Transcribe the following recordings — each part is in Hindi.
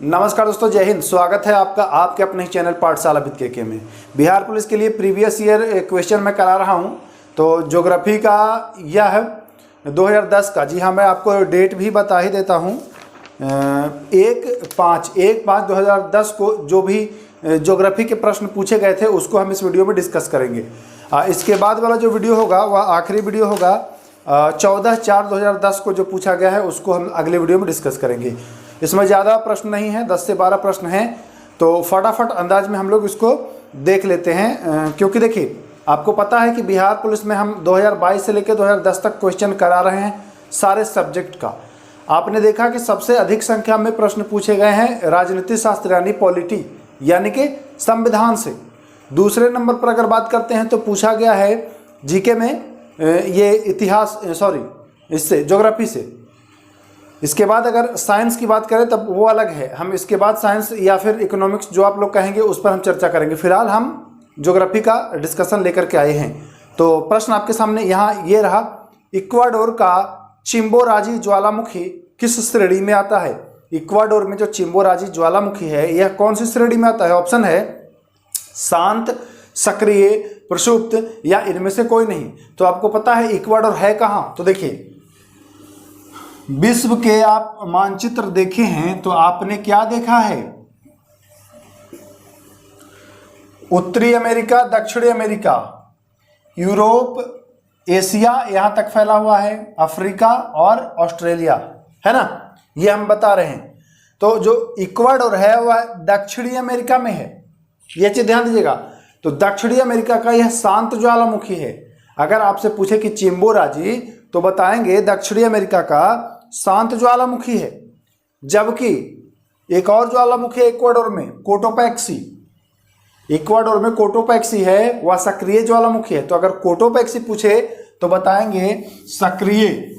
नमस्कार दोस्तों, जय हिंद। स्वागत है आपका आपके अपने चैनल पाठशाला विद के में। बिहार पुलिस के लिए प्रीवियस ईयर क्वेश्चन मैं करा रहा हूं। तो ज्योग्राफी का यह 2010 का, जी हाँ, मैं आपको डेट भी बता ही देता हूं। 1/5/2010 को जो भी ज्योग्राफी के प्रश्न पूछे गए थे उसको हम इस वीडियो में डिस्कस करेंगे। इसके बाद वाला जो वीडियो होगा वह आखिरी वीडियो होगा। 14/4/2010 को जो पूछा गया है उसको हम अगले वीडियो में डिस्कस करेंगे। इसमें ज़्यादा प्रश्न नहीं है, 10 से 12 प्रश्न हैं, तो फटाफट अंदाज में हम लोग इसको देख लेते हैं। क्योंकि देखिए, आपको पता है कि बिहार पुलिस में हम 2022 से लेकर 2010 तक क्वेश्चन करा रहे हैं सारे सब्जेक्ट का। आपने देखा कि सबसे अधिक संख्या में प्रश्न पूछे गए हैं राजनीति शास्त्र यानी पॉलिटी यानी कि संविधान से। दूसरे नंबर पर अगर बात करते हैं तो पूछा गया है जीके में ये इतिहास, इससे ज्योग्राफी से। इसके बाद अगर साइंस की बात करें तब वो अलग है, हम इसके बाद साइंस या फिर इकोनॉमिक्स जो आप लोग कहेंगे उस पर हम चर्चा करेंगे। फिलहाल हम ज्योग्राफी का डिस्कशन लेकर के आए हैं। तो प्रश्न आपके सामने यहाँ ये रहा, इक्वाडोर का चिम्बोराजी ज्वालामुखी किस श्रेणी में आता है? इक्वाडोर में जो चिम्बोराजी ज्वालामुखी है यह कौन सी श्रेणी में आता है? ऑप्शन है शांत, सक्रिय, प्रक्षुब्ध या इनमें से कोई नहीं। तो आपको पता है इक्वाडोर है कहाँ? तो देखिए, विश्व के आप मानचित्र देखे हैं तो आपने क्या देखा है? उत्तरी अमेरिका, दक्षिणी अमेरिका, यूरोप, एशिया यहां तक फैला हुआ है, अफ्रीका और ऑस्ट्रेलिया, है ना, ये हम बता रहे हैं। तो जो इक्वाडोर है वह दक्षिणी अमेरिका में है, ये चीज ध्यान दीजिएगा। तो दक्षिणी अमेरिका का यह शांत ज्वालामुखी है। अगर आपसे पूछे कि चिम्बोराजी तो बताएंगे दक्षिणी अमेरिका का शांत ज्वालामुखी है। जबकि एक और ज्वालामुखी है इक्वाडोर में, कोटोपैक्सी। इक्वाडोर में कोटोपैक्सी है, वह सक्रिय ज्वालामुखी है। तो अगर कोटोपैक्सी पूछे तो बताएंगे सक्रिय,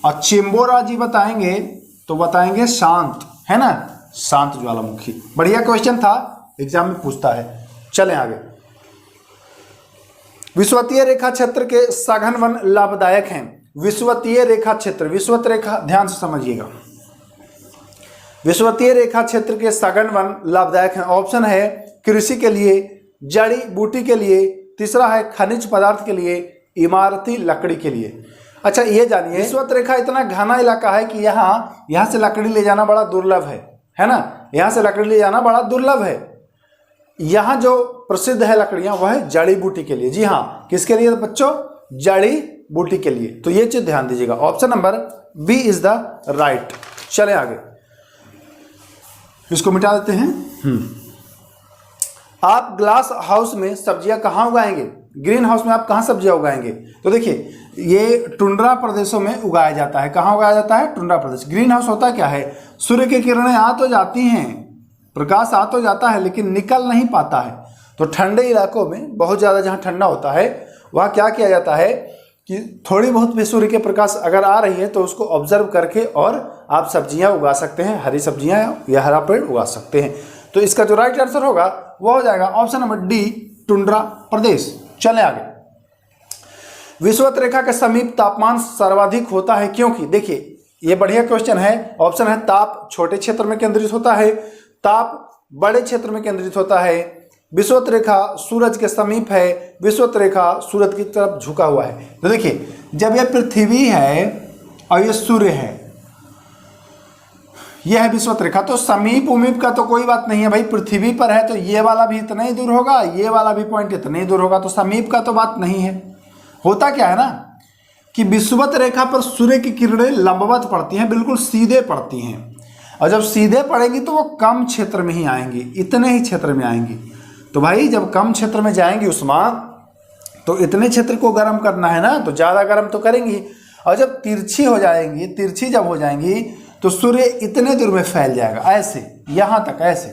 और चिम्बोराजी बताएंगे तो बताएंगे शांत, है ना, शांत ज्वालामुखी। बढ़िया क्वेश्चन था, एग्जाम में पूछता है। चलें आगे। विषुवतीय रेखा क्षेत्र के सघन वन लाभदायक हैं। विषुवतीय रेखा क्षेत्र, विषुवत रेखा ध्यान से समझिएगा। विषुवतीय रेखा क्षेत्र के सघन वन लाभदायक हैं। ऑप्शन है कृषि के लिए, जड़ी बूटी के लिए, तीसरा है खनिज पदार्थ के लिए, इमारती लकड़ी के लिए। अच्छा, ये जानिए, विषुवत रेखा इतना घना इलाका है कि यहाँ से लकड़ी ले जाना बड़ा दुर्लभ है ना, यहाँ से लकड़ी ले जाना बड़ा दुर्लभ है। यहाँ जो प्रसिद्ध है लकड़ियां वह है जड़ी बूटी के लिए। जी हाँ, किसके लिए बच्चों? जड़ी बूटी के लिए। तो ये चीज ध्यान दीजिएगा, option number B is the right. चले आगे, इसको मिटा देते हैं। आप ग्लास हाउस में सब्जियां कहां उगाएंगे? ग्रीन हाउस में आप कहां सब्जियां उगाएंगे? तो देखिए, ये टुंड्रा प्रदेशों में उगाया जाता है। कहां उगाया जाता है? टुंड्रा प्रदेश। ग्रीन हाउस होता क्या है? सूर्य की किरणें आ तो जाती हैं, प्रकाश आ तो जाता है लेकिन निकल नहीं पाता है। तो ठंडे इलाकों में, बहुत ज़्यादा जहाँ ठंडा होता है वहाँ क्या किया जाता है कि थोड़ी बहुत भी सूर्य के प्रकाश अगर आ रही है तो उसको ऑब्जर्व करके और आप सब्जियां उगा सकते हैं, हरी सब्जियां या हरा पेड़ उगा सकते हैं। तो इसका जो राइट आंसर होगा वो हो जाएगा ऑप्शन नंबर डी, टुंड्रा प्रदेश। चलें आगे। विषुवत रेखा के समीप तापमान सर्वाधिक होता है क्योंकि? देखिए, ये बढ़िया क्वेश्चन है। ऑप्शन है ताप छोटे क्षेत्र में केंद्रित होता है, ताप बड़े क्षेत्र में केंद्रित होता है, विषुवत रेखा सूरज के समीप है, विषुवत रेखा सूरज की तरफ झुका हुआ है। तो देखिए, जब यह पृथ्वी है और यह सूर्य है, यह है विषुवत रेखा, तो समीप उमीप का तो कोई बात नहीं है भाई। पृथ्वी पर है तो ये वाला भी इतना ही दूर होगा, ये वाला भी पॉइंट इतना ही दूर होगा, तो समीप का तो बात नहीं है। होता क्या है ना कि विषुवत रेखा पर सूर्य की किरणें लंबवत पड़ती हैं, बिल्कुल सीधे पड़ती हैं, और जब सीधे पड़ेगी तो वो कम क्षेत्र में ही आएंगी, इतने ही क्षेत्र में आएंगी। तो भाई जब कम क्षेत्र में जाएंगी उस्मान, तो इतने क्षेत्र को गर्म करना है ना, तो ज़्यादा गर्म तो करेंगी। और जब तिरछी हो जाएंगी, तिरछी जब हो जाएंगी तो सूर्य इतने दूर में फैल जाएगा, ऐसे यहाँ तक, ऐसे,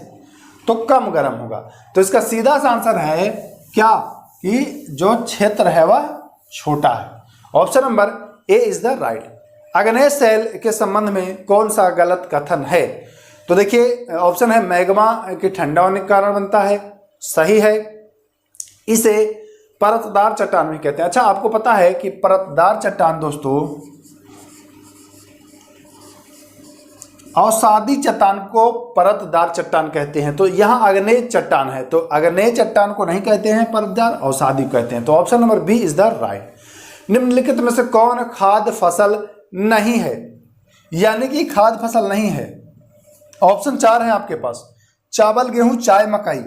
तो कम गर्म होगा। तो इसका सीधा सा आंसर है क्या कि जो क्षेत्र है वह छोटा है। Option number A is the right. अग्नेय शैल के संबंध में कौन सा गलत कथन है? तो देखिए, ऑप्शन है मैग्मा के ठंडा होने के कारण बनता है, सही है। इसे परतदार चट्टान भी कहते हैं। अच्छा, आपको पता है कि परतदार चट्टान दोस्तों अवसादी चट्टान को परतदार चट्टान कहते हैं। तो यहाँ आग्नेय चट्टान है, तो आग्नेय चट्टान को नहीं कहते हैं परतदार, अवसादी कहते हैं। तो option number B is the right. निम्नलिखित में से कौन खाद्य फसल नहीं है, यानी कि खाद्य फसल नहीं है। ऑप्शन 4 है आपके पास, चावल, गेहूं, चाय, मकई।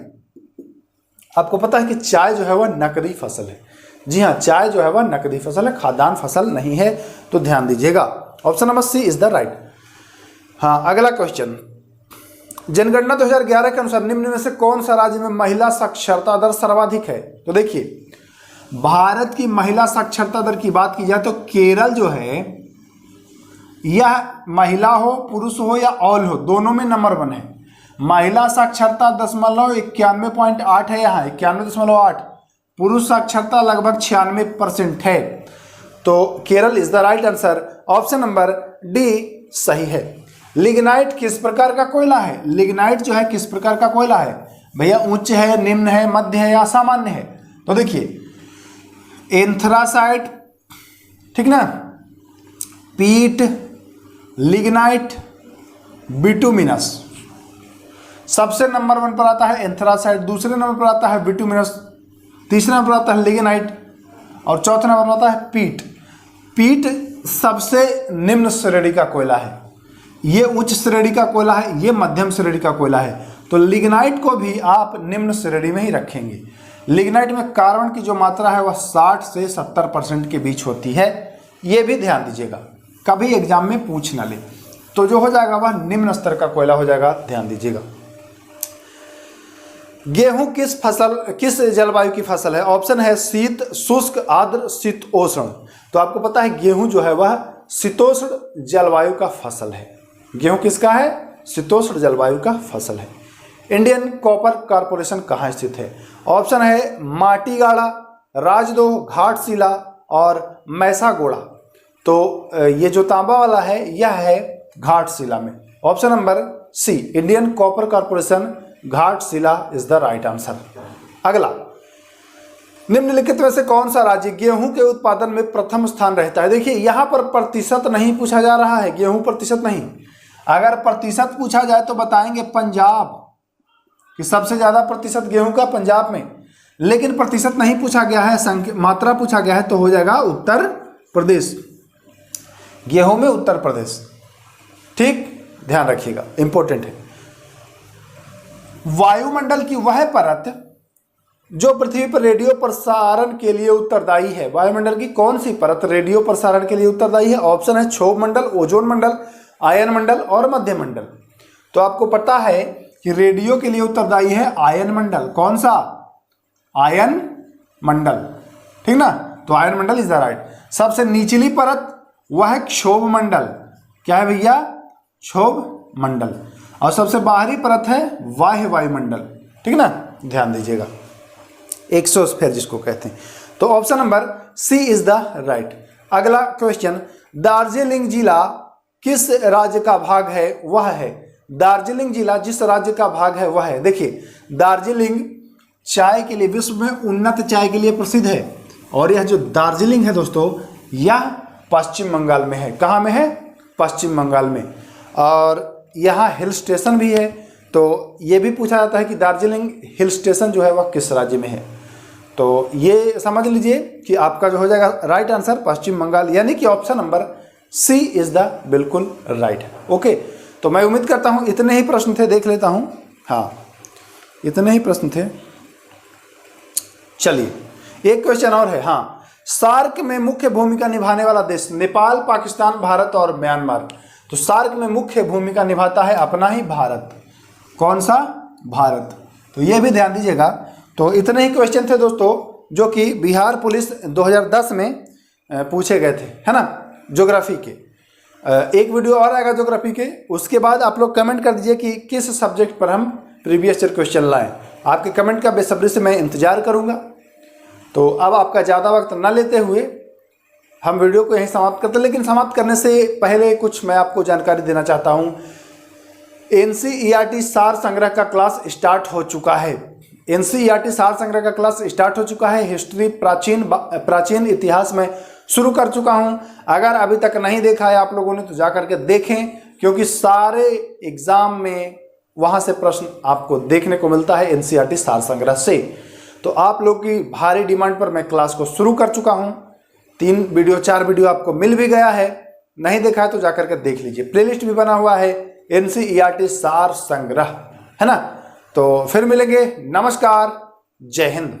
आपको पता है कि चाय जो है वह नकदी फसल है। जी हाँ, चाय जो है वह नकदी फसल है, खाद्यान्न फसल नहीं है। तो ध्यान दीजिएगा, option number C is the right. हाँ, अगला क्वेश्चन, जनगणना 2011 के अनुसार निम्न में से कौन सा राज्य में महिला साक्षरता दर सर्वाधिक है। तो देखिए, भारत की महिला साक्षरता दर की बात की जाए तो केरल जो है, यह महिला हो, पुरुष हो या ऑल हो, दोनों में नंबर 1 है। महिला साक्षरता 91.8 है, यहाँ 91.8। पुरुष साक्षरता लगभग 96% है। तो Kerala is the right answer, option number D सही है। लिग्नाइट किस प्रकार का कोयला है। लिग्नाइट जो है किस प्रकार का कोयला है भैया, उच्च है, निम्न है, मध्य है या सामान्य है। तो देखिए, एंथ्रासाइट, ठीक ना, पीट, लिग्नाइट, बिटुमिनस। सबसे नंबर 1 पर आता है एंथ्रासाइट, दूसरे नंबर पर आता है बिटुमिनस, तीसरे नंबर पर आता है लिग्नाइट और चौथे नंबर पर आता है पीट। पीट सबसे निम्न श्रेणी का कोयला है, ये उच्च श्रेणी का कोयला है, ये मध्यम श्रेणी का कोयला है। तो लिग्नाइट को भी आप निम्न श्रेणी में ही रखेंगे। लिग्नाइट में कार्बन की जो मात्रा है वह 60 से 70% के बीच होती है, ये भी ध्यान दीजिएगा, कभी एग्जाम में पूछ ना ले। तो जो हो जाएगा वह निम्न स्तर का कोयला हो जाएगा, ध्यान दीजिएगा। गेहूं किस जलवायु की फसल है। ऑप्शन है शीत, शुष्क, आर्द्र, शीतोष्ण। तो आपको पता है गेहूं जो है वह शीतोष्ण जलवायु का फसल है। गेहूं किसका है, शीतोष्ण जलवायु का फसल है। इंडियन कॉपर कॉरपोरेशन कहाँ स्थित है। ऑप्शन है माटीगाड़ा, राजदोह, घाटशिला और मैसागोड़ा। तो ये जो तांबा वाला है यह है घाटशिला में। Option number C, Indian Copper Corporation, Ghatshila is the right answer. अगला, निम्नलिखित में से कौन सा राज्य गेहूं के उत्पादन में प्रथम स्थान रहता है। देखिए, यहां पर प्रतिशत नहीं पूछा जा रहा है, गेहूं प्रतिशत नहीं। अगर प्रतिशत पूछा जाए तो बताएंगे पंजाब, कि सबसे ज्यादा प्रतिशत गेहूं का पंजाब में, लेकिन प्रतिशत नहीं पूछा गया है, मात्रा पूछा गया है, तो हो जाएगा उत्तर प्रदेश। गेहूं में उत्तर प्रदेश, ठीक, ध्यान रखिएगा, इंपॉर्टेंट है। वायुमंडल की वह परत जो पृथ्वी पर रेडियो प्रसारण के लिए उत्तरदायी है। वायुमंडल की कौन सी परत रेडियो प्रसारण के लिए उत्तरदायी है। ऑप्शन है क्षोभ मंडल, ओजोन मंडल, आयन मंडल और मध्य मंडल। तो आपको पता है कि रेडियो के लिए उत्तरदायी है आयन मंडल। कौन सा, आयन मंडल, ठीक ना। तो ion Mandal is the right. सबसे निचली परत वह है क्षोभ मंडल। क्या है भैया, क्षोभ मंडल। और सबसे बाहरी परत है बाह्य वायुमंडल, ठीक ना, ध्यान दीजिएगा, एक्सोस्फीयर जिसको कहते हैं। तो option number C is the right. अगला क्वेश्चन, दार्जिलिंग जिला किस राज्य का भाग है, वह है। दार्जिलिंग जिला जिस राज्य का भाग है वह है। देखिए, दार्जिलिंग चाय के लिए, विश्व में उन्नत चाय के लिए प्रसिद्ध है। और यह जो दार्जिलिंग है दोस्तों, यह पश्चिम बंगाल में है। कहाँ में है, पश्चिम बंगाल में। और यहाँ हिल स्टेशन भी है। तो ये भी पूछा जाता है कि दार्जिलिंग हिल स्टेशन जो है वह किस राज्य में है। तो ये समझ लीजिए कि आपका जो हो जाएगा राइट आंसर पश्चिम बंगाल, यानी कि option number C is the बिल्कुल राइट। ओके, तो मैं उम्मीद करता हूँ इतने ही प्रश्न थे, देख लेता हूँ। हाँ, इतने ही प्रश्न थे। चलिए, एक क्वेश्चन और है। हाँ, सार्क में मुख्य भूमिका निभाने वाला देश। नेपाल, पाकिस्तान, भारत और म्यांमार। तो सार्क में मुख्य भूमिका निभाता है अपना ही भारत। कौन सा, भारत। तो ये भी ध्यान दीजिएगा। तो इतने ही क्वेश्चन थे दोस्तों जो कि बिहार पुलिस 2010 में पूछे गए थे, है ना, ज्योग्राफी के। एक वीडियो और आएगा ज्योग्राफी के, उसके बाद आप लोग कमेंट कर दीजिए कि किस सब्जेक्ट पर हम प्रीवियस ईयर क्वेश्चन लाएं। आपके कमेंट का बेसब्री से मैं इंतजार करूंगा। तो अब आपका ज़्यादा वक्त न लेते हुए हम वीडियो को यहीं समाप्त करते हैं। लेकिन समाप्त करने से पहले कुछ मैं आपको जानकारी देना चाहता हूं। एनसीईआरटी सार संग्रह का क्लास स्टार्ट हो चुका है। एनसीईआरटी सार संग्रह का क्लास स्टार्ट हो चुका है। हिस्ट्री, प्राचीन इतिहास में शुरू कर चुका हूं। अगर अभी तक नहीं देखा है आप लोगों ने तो जा करके देखें। क्योंकि सारे एग्जाम में वहां से प्रश्न आपको देखने को मिलता है एनसीईआरटी सार संग्रह से। तो आप लोग की भारी डिमांड पर मैं क्लास को शुरू कर चुका हूं। 4 वीडियो आपको मिल भी गया है, नहीं देखा है तो जाकर के देख लीजिए। प्लेलिस्ट भी बना हुआ है एनसीईआरटी सार संग्रह, है ना। तो फिर मिलेंगे। नमस्कार, जय हिंद।